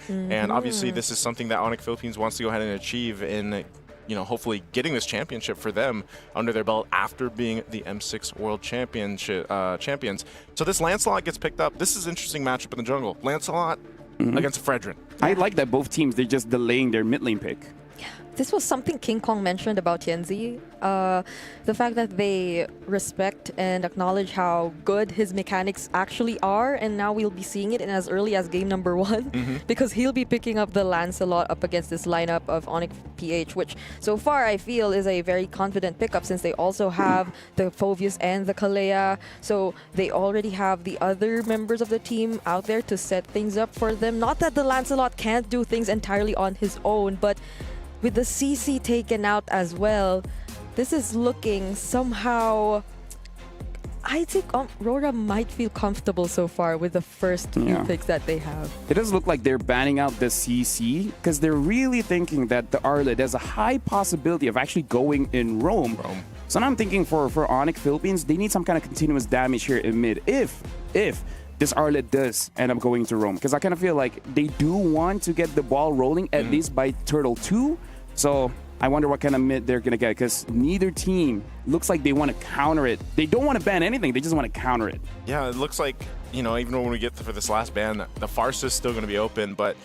And obviously this is something that Onic Philippines wants to go ahead and achieve in, hopefully getting this championship for them under their belt after being the M6 World champions. So this Lancelot gets picked up. This is an interesting matchup in the jungle. Lancelot against Fredrin. I like that both teams, they're just delaying their mid lane pick. This was something King Kong mentioned about Tianzi. The fact that they respect and acknowledge how good his mechanics actually are, and now we'll be seeing it in as early as game number 1 because he'll be picking up the Lancelot up against this lineup of Onic PH, which so far I feel is a very confident pickup since they also have the Phoveus and the Kalea, so they already have the other members of the team out there to set things up for them. Not that the Lancelot can't do things entirely on his own, but with the CC taken out as well, this is looking somehow... I think Aurora might feel comfortable so far with the first few picks that they have. It does look like they're banning out the CC because they're really thinking that the Arlet has a high possibility of actually going in Rome. So now I'm thinking for Onic Philippines, they need some kind of continuous damage here in mid if this Arlet does end up going to Rome. Because I kind of feel like they do want to get the ball rolling at least by Turtle 2. So I wonder what kind of mid they're going to get because neither team looks like they want to counter it. They don't want to ban anything. They just want to counter it. Yeah, it looks like, even when we get for this last ban, the Farsa is still going to be open. But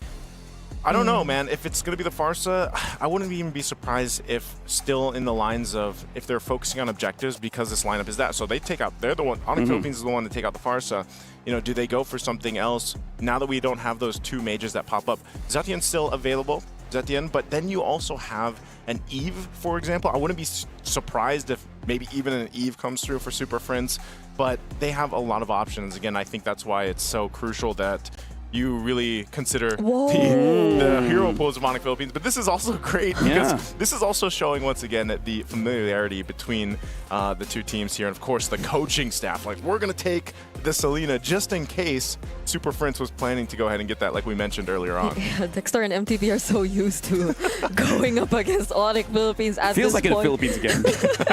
I don't know, man. If it's going to be the Farsa, I wouldn't even be surprised if still in the lines of if they're focusing on objectives because this lineup is that. So they take out, they're the one, Onic Philippines is the one to take out the Farsa. Do they go for something else now that we don't have those two mages that pop up? Zetian's still available, but then you also have an Eve, for example. I wouldn't be surprised if maybe even an Eve comes through for Super Friends, but they have a lot of options. Again, I think that's why it's so crucial that you really consider the hero pools of Onic Philippines. But this is also great because this is also showing once again that the familiarity between the two teams here, and of course the coaching staff. Like, we're going to take the Selena just in case Super Friends was planning to go ahead and get that, like we mentioned earlier on. Yeah, Dexter and MTV are so used to going up against Onic Philippines at Feels this like point. in the Philippines again.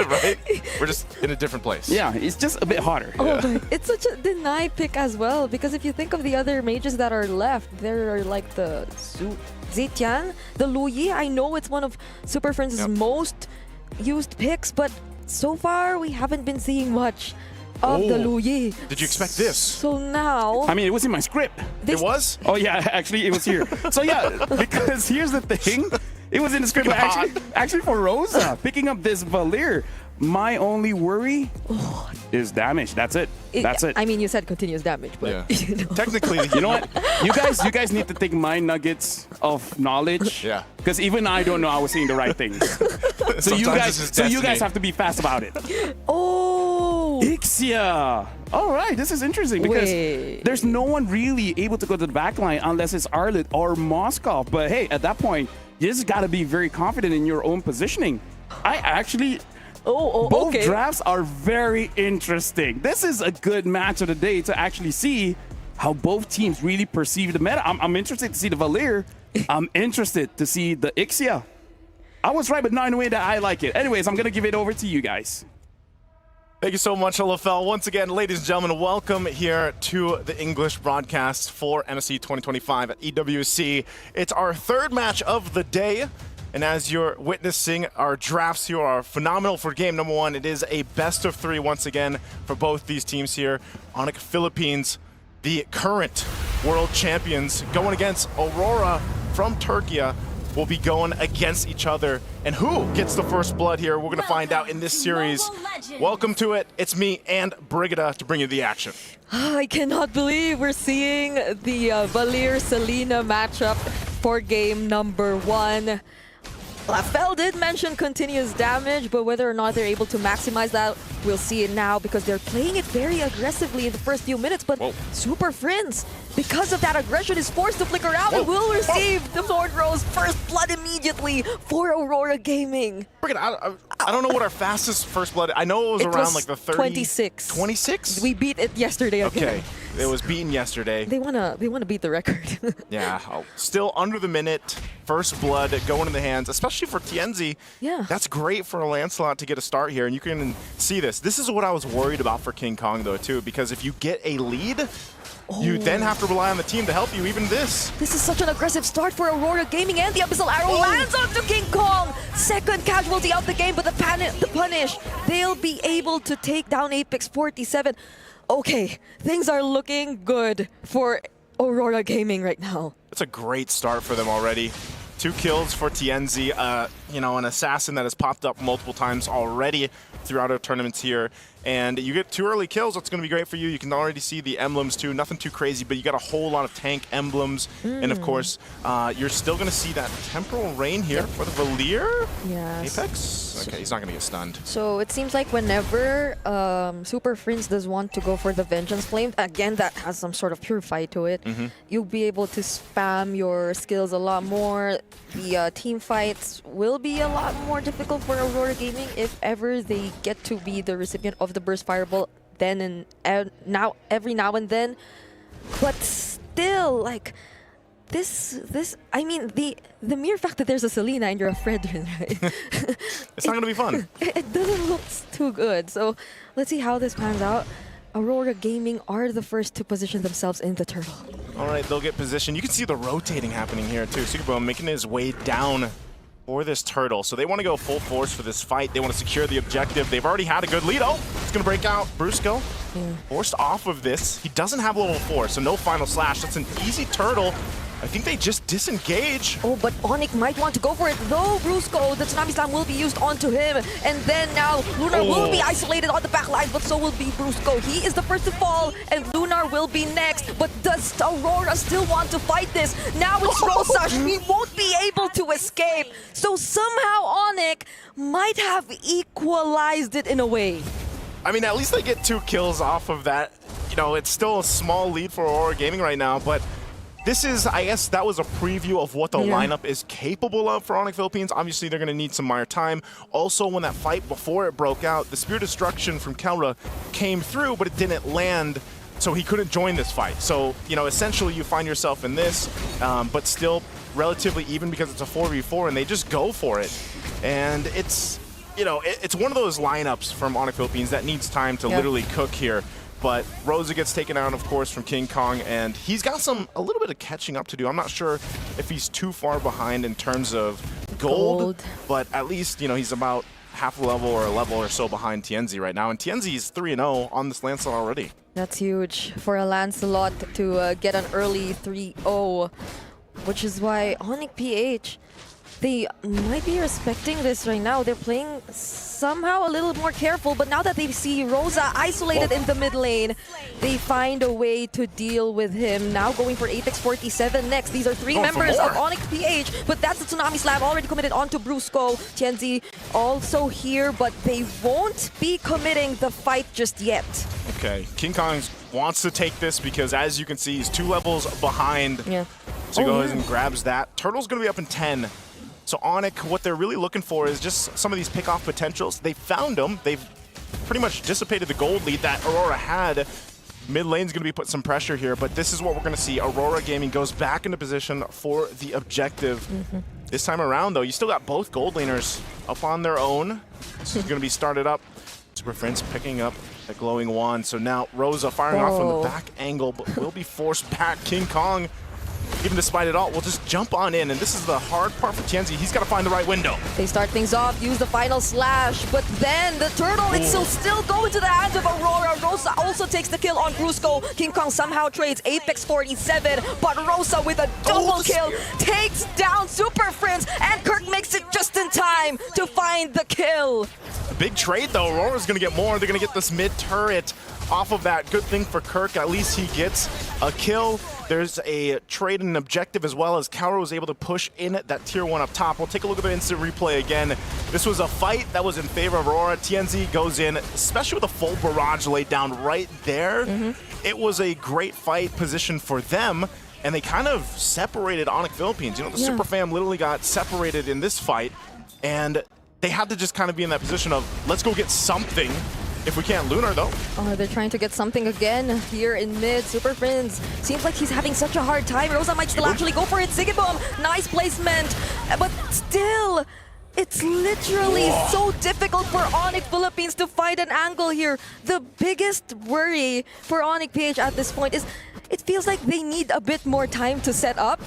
Right? We're just in a different place. Yeah, it's just a bit hotter. But it's such a deny pick as well because if you think of the other mages that are left, there are like the Zetian, the Luyi. I know it's one of Super Friends' most used picks, but so far we haven't been seeing much of the Luyi. Did you expect this? So now... I mean, it was in my script. It was? Oh, yeah, actually, it was here. So, yeah, because here's the thing. It was in the script, but actually for Rosa, picking up this Valir, my only worry is damage. That's it. That's it. I mean, you said continuous damage, but technically, you know what? You guys need to take my nuggets of knowledge. Yeah. Because even I don't know I was saying the right things. So you guys have to be fast about it. Ixia. All right, this is interesting because there's no one really able to go to the back line unless it's Arlet or Moskov. But hey, at that point, you just got to be very confident in your own positioning. I actually... Both drafts are very interesting. This is a good match of the day to actually see how both teams really perceive the meta. I'm interested to see the Valir. I'm interested to see the Ixia. I was right, but not in a way that I like it. Anyways, I'm going to give it over to you guys. Thank you so much, LFL. Once again, ladies and gentlemen, welcome here to the English broadcast for MSC 2025 at EWC. It's our third match of the day. And as you're witnessing, our drafts here are phenomenal for game number 1. It is a best of 3 once again for both these teams here. Onic Philippines, the current world champions, going against Aurora from Turkey, will be going against each other. And who gets the first blood here, we're going to find out in this series. Welcome to it. It's me and Brigida to bring you the action. I cannot believe we're seeing the Valir-Selena matchup for game number 1. Lafell did mention continuous damage, but whether or not they're able to maximize that, we'll see it now because they're playing it very aggressively in the first few minutes. But Super Friends, because of that aggression, is forced to flicker out and will receive the Sword Rose first blood immediately for Aurora Gaming. I don't know what our fastest first blood. I know it was around like the 30. 26. 26? We beat it yesterday. Okay. It was beaten yesterday. They wanna beat the record. Yeah. Still under the minute. First blood going in the hands, especially for Tianzi. Yeah. That's great for Lancelot to get a start here, and you can see this. This is what I was worried about for King Kong, though, too, because if you get a lead, You then have to rely on the team to help you, even this. This is such an aggressive start for Aurora Gaming, and the Abyssal Arrow lands onto King Kong! Second casualty of the game, but the punish, they'll be able to take down Apex 47. Okay, things are looking good for Aurora Gaming right now. It's a great start for them already. 2 kills for TNZ, you know, an assassin that has popped up multiple times already throughout our tournaments here. And you get 2 early kills, that's going to be great for you. You can already see the emblems too, nothing too crazy, but you got a whole lot of tank emblems. And of course, you're still going to see that temporal rain here for the Valier. Yes. Apex? Okay, he's not going to get stunned. So it seems like whenever Super Prince does want to go for the Vengeance Flame, again, that has some sort of purify to it, you'll be able to spam your skills a lot more. The team fights will be a lot more difficult for Aurora Gaming if ever they get to be the recipient of the Burst Fireball then and now, every now and then. But still, like, I mean, the mere fact that there's a Selena and you're a Fredrin, right? It's not going to be fun. It doesn't look too good. So let's see how this pans out. Aurora Gaming are the first to position themselves in the turtle. All right, they'll get positioned. You can see the rotating happening here too. Superbone making his way down for this turtle. So they want to go full force for this fight. They want to secure the objective. They've already had a good lead. Oh, it's going to break out. Brusco forced off of this. He doesn't have level 4, so no final slash. That's an easy turtle. I think they just disengage. Oh, but Onic might want to go for it, though. Brusco, the Tsunami Slam will be used onto him. And then now Lunar will be isolated on the back line, but so will be Brusco. He is the first to fall, and Lunar will be next. But does Aurora still want to fight this? Now it's Rosa. She won't be able to escape. So somehow Onic might have equalized it in a way. I mean, at least they get 2 kills off of that. You know, it's still a small lead for Aurora Gaming right now, but this is, I guess, that was a preview of what the lineup is capable of for Onic Philippines. Obviously, they're going to need some more time. Also, when that fight before it broke out, the Spear of Destruction from Kelra came through, but it didn't land, so he couldn't join this fight. So, you know, essentially, you find yourself in this, but still relatively even because it's a 4v4, and they just go for it. And it's, you know, it's one of those lineups from Onic Philippines that needs time to literally cook here. But Rosa gets taken out, of course, from King Kong, and he's got a little bit of catching up to do. I'm not sure if he's too far behind in terms of gold, but at least, you know, he's about half a level or a level or so behind TNZ right now, and TNZ is 3-0 on this Lancelot already. That's huge for a Lancelot to get an early 3-0, which is why Onic PH, they might be respecting this right now. They're playing somehow a little more careful, but now that they see Rosa isolated in the mid lane, they find a way to deal with him. Now going for Apex 47 next. These are 3 members of Onic PH, but that's the Tsunami Slam already committed onto Brusco. TNZ also here, but they won't be committing the fight just yet. Okay, King Kong wants to take this because, as you can see, he's 2 levels behind. So he goes and grabs that. Turtle's going to be up in 10. So Onic, what they're really looking for is just some of these pick-off potentials. They found them. They've pretty much dissipated the gold lead that Aurora had. Mid lane's going to be put some pressure here, but this is what we're going to see. Aurora Gaming goes back into position for the objective. This time around, though, you still got both gold laners up on their own. This is going to be started up. Super Prince picking up a glowing wand. So now Rosa firing off from the back angle, but will be forced back. King Kong, even despite it all, we'll just jump on in, and this is the hard part for TNZ. He's got to find the right window. They start things off, use the final slash, but then the turtle, it's still going to the hands of Aurora. Rosa also takes the kill on Brusco. King Kong somehow trades Apex 47, but Rosa with a double kill takes down Super Prince, and Kirk makes it just in time to find the kill. A big trade, though. Aurora's going to get more. They're going to get this mid turret off of that. Good thing for Kirk. At least he gets a kill. There's a trade and an objective as well, as Kaoru was able to push in that tier 1 up top. We'll take a look at the instant replay again. This was a fight that was in favor of Aurora. TNZ goes in, especially with a full barrage laid down right there. It was a great fight position for them, and they kind of separated Onic Philippines. You know, the Super Fam literally got separated in this fight, and they had to just kind of be in that position of, let's go get something. If we can't Lunar, though. Oh, they're trying to get something again here in mid. Super Prince seems like he's having such a hard time. Rosa might still actually go for it. Sigibom, nice placement. But still, It's literally so difficult for Onic Philippines to find an angle here. The biggest worry for Onic PH at this point is it feels like they need a bit more time to set up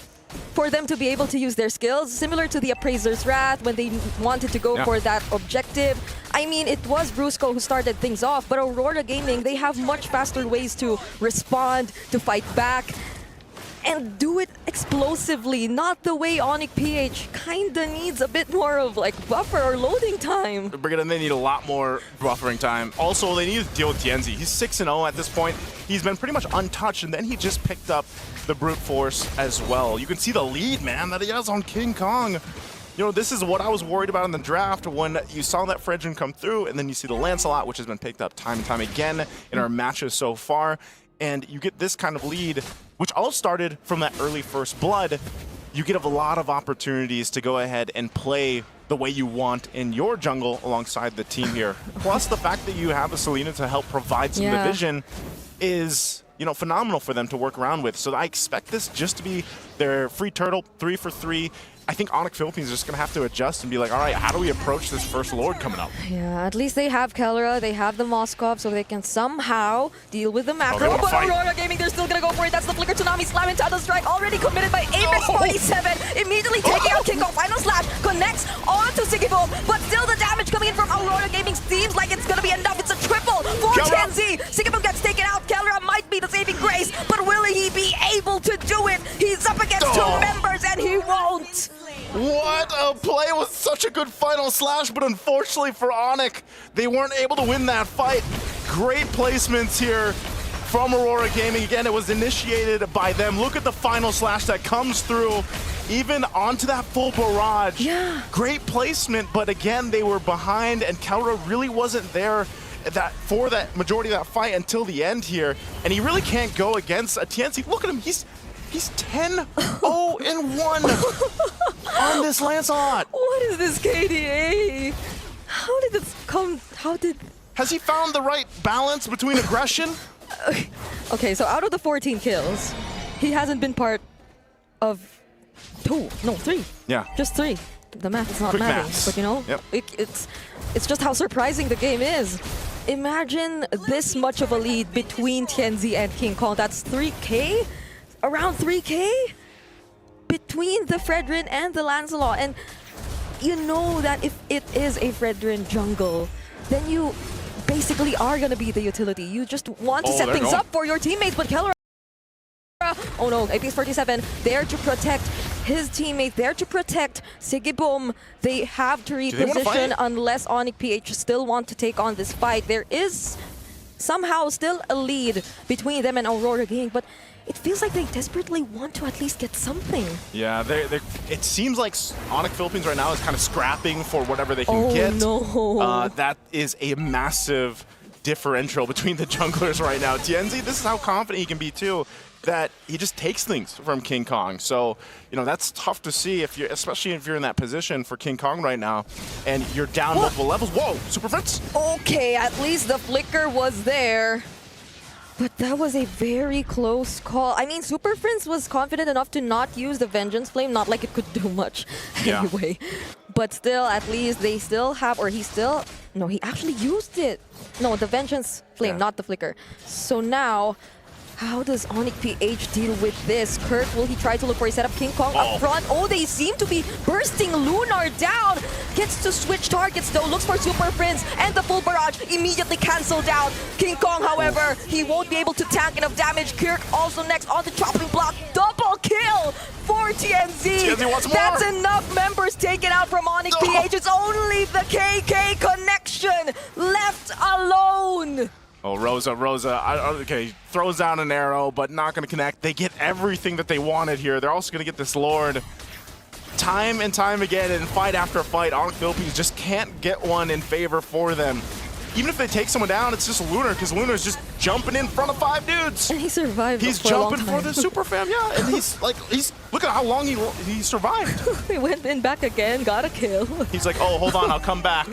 for them to be able to use their skills, similar to the Appraiser's Wrath when they wanted to go for that objective. I mean, it was Brusco who started things off, but Aurora Gaming, they have much faster ways to respond, to fight back, and do it explosively, not the way Onic PH kinda needs a bit more of like buffer or loading time. Brigada, they need a lot more buffering time. Also, they need to deal with Tienzi. He's 6-0 at this point. He's been pretty much untouched, and then he just picked up the brute force as well. You can see the lead, man, that he has on King Kong. You know, this is what I was worried about in the draft when you saw that Fredrin come through, and then you see the Lancelot, which has been picked up time and time again in our matches so far. And you get this kind of lead, which all started from that early first blood. You get a lot of opportunities to go ahead and play the way you want in your jungle alongside the team here. Plus, the fact that you have a Selena to help provide some division is, you know, phenomenal for them to work around with. So I expect this just to be their free turtle, 3 for 3. I think Onic Philippines is just going to have to adjust and be like, all right, how do we approach this first Lord coming up? Yeah, at least they have Kelra, they have the Moskov, so they can somehow deal with the macro. But Aurora Gaming, they're still going to go for it. That's the Flicker Tsunami Slam into the strike, already committed by Apex 47. Immediately taking out King Kong. Final Slash connects onto Siggyboom, but still the damage coming in from Aurora Gaming seems like it's going to be enough. It's a triple for Tienzi. Siggyboom gets taken out. Kelra might be the saving grace, but will he be able to do it? He's up against two members and he won't. What a play with such a good final slash, but unfortunately for Onic, they weren't able to win that fight. Great placements here from Aurora Gaming. Again, it was initiated by them. Look at the final slash that comes through, even onto that full barrage. Yeah. Great placement, but again, they were behind, and Kelra really wasn't there for that majority of that fight until the end here. And he really can't go against a Tienzi. Look at him, he's 10-0-1 on this Lancelot. What is this KDA? How did this come? Has he found the right balance between aggression? Okay, so out of the 14 kills, he hasn't been part of 3. Yeah. Just 3. The math is not Quick mathing, maths. but you know, it's just how surprising the game is. Imagine this much of a lead between Tienzi and King Kong. That's 3K? Around 3K? Between the Fredrin and the Lancelot. And you know that if it is a Fredrin jungle, then you basically are going to be the utility. You just want to set things up for your teammates, but Kelra, oh no, Apex 47 there to protect his teammate, there to protect Siggyboom. They have to reposition unless Onic PH still want to take on this fight. There is somehow still a lead between them and Aurora Gaming, but it feels like they desperately want to at least get something. Yeah, it seems like Onic Philippines right now is kind of scrapping for whatever they can get. No. That is a massive differential between the junglers right now. Tienzi, this is how confident he can be too, that he just takes things from King Kong. So, you know, that's tough to see, especially if you're in that position for King Kong right now and you're down multiple levels. Whoa, Super Fritz? Okay, at least the flicker was there. But that was a very close call. I mean, Super Prince was confident enough to not use the Vengeance Flame, not like it could do much anyway. But still, at least they still have, or he still, no, he actually used it. No, the Vengeance Flame, not the Flicker. So now, how does Onic PH deal with this? Kurt, will he try to look for a setup? King Kong up front. Oh, they seem to be bursting Lunar down. Gets to switch targets though, looks for Super Prince, and the full barrage immediately cancelled out. King Kong, however, he won't be able to tank enough damage. Kirk also next on the chopping block. Double kill for TNZ. That's enough members taken out from Onic PH. It's only the KK connection left alone. Oh, Rosa, okay, throws down an arrow, but not going to connect. They get everything that they wanted here. They're also going to get this Lord. Time and time again, in fight after fight, Onic Philippines just can't get one in favor for them. Even if they take someone down, it's just Lunar, because Lunar's just jumping in front of 5 dudes. And he survived. He's jumping for the super fam, and he's look at how long he survived. He went in back again, got a kill. He's like, oh, hold on, I'll come back.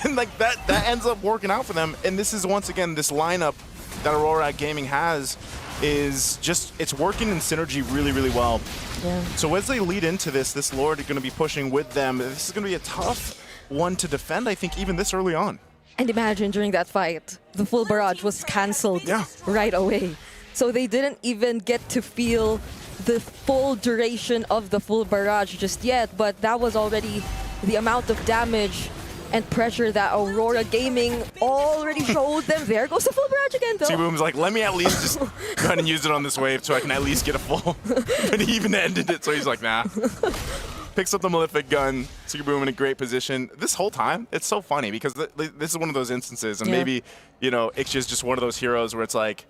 And like that ends up working out for them. And this is once again this lineup that Aurora Gaming has is just, it's working in synergy really, really well. Yeah. So as they lead into this Lord is going to be pushing with them. This is going to be a tough one to defend, I think, even this early on. And imagine during that fight, the full barrage was cancelled right away. So they didn't even get to feel the full duration of the full barrage just yet, but that was already the amount of damage and pressure that Aurora Gaming already showed them. There goes the full barrage again, though. T-Boom's like, let me at least just go ahead and use it on this wave so I can at least get a full. But he even ended it, so he's like, nah. Picks up the Malefic gun. T-Boom in a great position. This whole time, it's so funny because this is one of those instances, and maybe, you know, Ixia is just one of those heroes where it's like,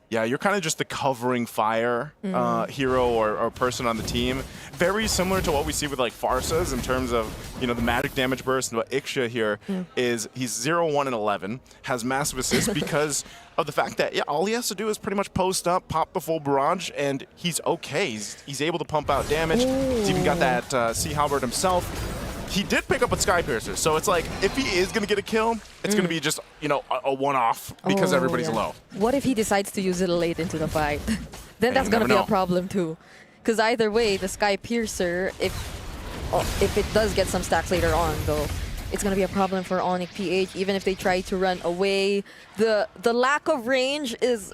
yeah, you're kind of just the covering fire hero or person on the team. Very similar to what we see with like Farsas in terms of, you know, the magic damage burst. And what Ixia here is he's 0, 1, and 11, has massive assist because of the fact that, yeah, all he has to do is pretty much post up, pop the full barrage, and he's okay. He's able to pump out damage. He's even got that Sea Halberd himself. He did pick up a Sky Piercer, so it's like, if he is going to get a kill, it's going to be just, you know, a one-off because everybody's low. What if he decides to use it late into the fight? Then that's going to be a problem too. Because either way, the Sky Piercer, if it does get some stacks later on, though, it's going to be a problem for Onic PH, even if they try to run away. The lack of range is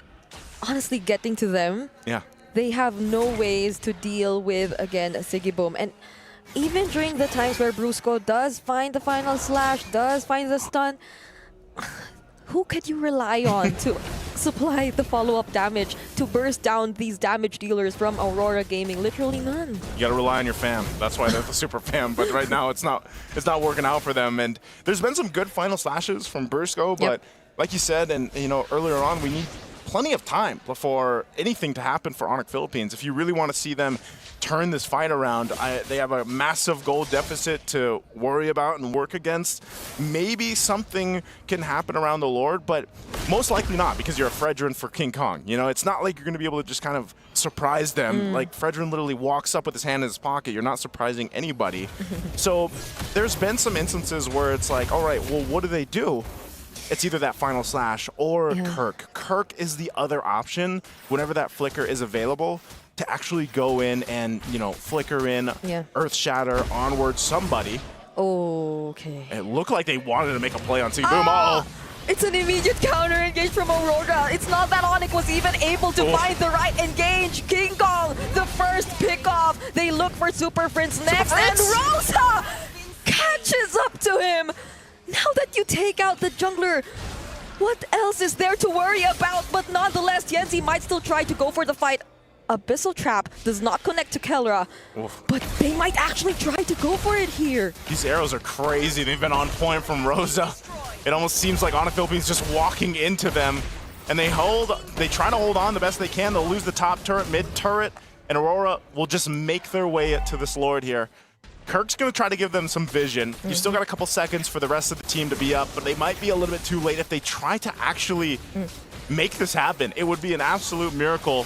honestly getting to them. Yeah. They have no ways to deal with, again, Sigiboom. And even during the times where Brusco does find the final slash, does find the stun, who could you rely on to supply the follow-up damage, to burst down these damage dealers from Aurora Gaming? Literally none. You gotta rely on your fam. That's why they're the super fam. But right now, it's not working out for them. And there's been some good final slashes from Brusco, but like you said, and you know, earlier on, we need plenty of time before anything to happen for Onic Philippines. If you really want to see them turn this fight around, they have a massive gold deficit to worry about and work against. Maybe something can happen around the Lord, but most likely not, because you're a Fredrin for King Kong. You know, it's not like you're going to be able to just kind of surprise them. Like, Fredrin literally walks up with his hand in his pocket. You're not surprising anybody. So there's been some instances where it's like, all right, well, what do they do? It's either that final slash or Kirk. Kirk is the other option whenever that flicker is available to actually go in and, you know, flicker in, Earth Shatter, onward, somebody. Okay. It looked like they wanted to make a play on Sigiboom. It's an immediate counter engage from Aurora. It's not that Onic was even able to find the right engage. King Kong, the first pick-off. They look for Super Prince next, and Rosa catches up to him. Now that you take out the jungler, what else is there to worry about? But nonetheless, Tienzi might still try to go for the fight. Abyssal Trap does not connect to Kelra, but they might actually try to go for it here. These arrows are crazy. They've been on point from Rosa. It almost seems like Onic Philippines just walking into them, and they try to hold on the best they can. They'll lose the top turret, mid turret, and Aurora will just make their way to this Lord here. Kirk's going to try to give them some vision. You still got a couple seconds for the rest of the team to be up, but they might be a little bit too late if they try to actually make this happen. It would be an absolute miracle.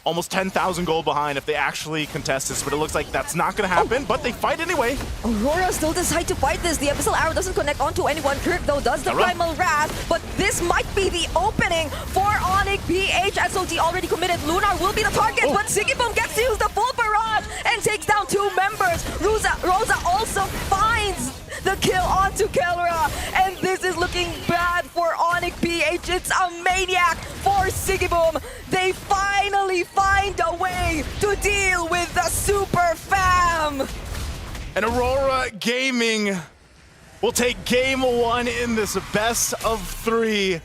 Almost 10,000 gold behind if they actually contest this, but it looks like that's not going to happen, but they fight anyway. Aurora still decide to fight this. The Abyssal Arrow doesn't connect onto anyone. Kirk, though, does the Primal Wrath, but this might be the opening for Onic PH. SOT already committed. Lunar will be the target, but Sigiboom gets to use the full barrage and takes down 2 members. Rosa also finds the kill onto Kelra, and this is looking bad for Onic PH. It's a maniac for Sigiboom. They finally find a way to deal with the super fam. And Aurora Gaming will take game 1 in this best of 3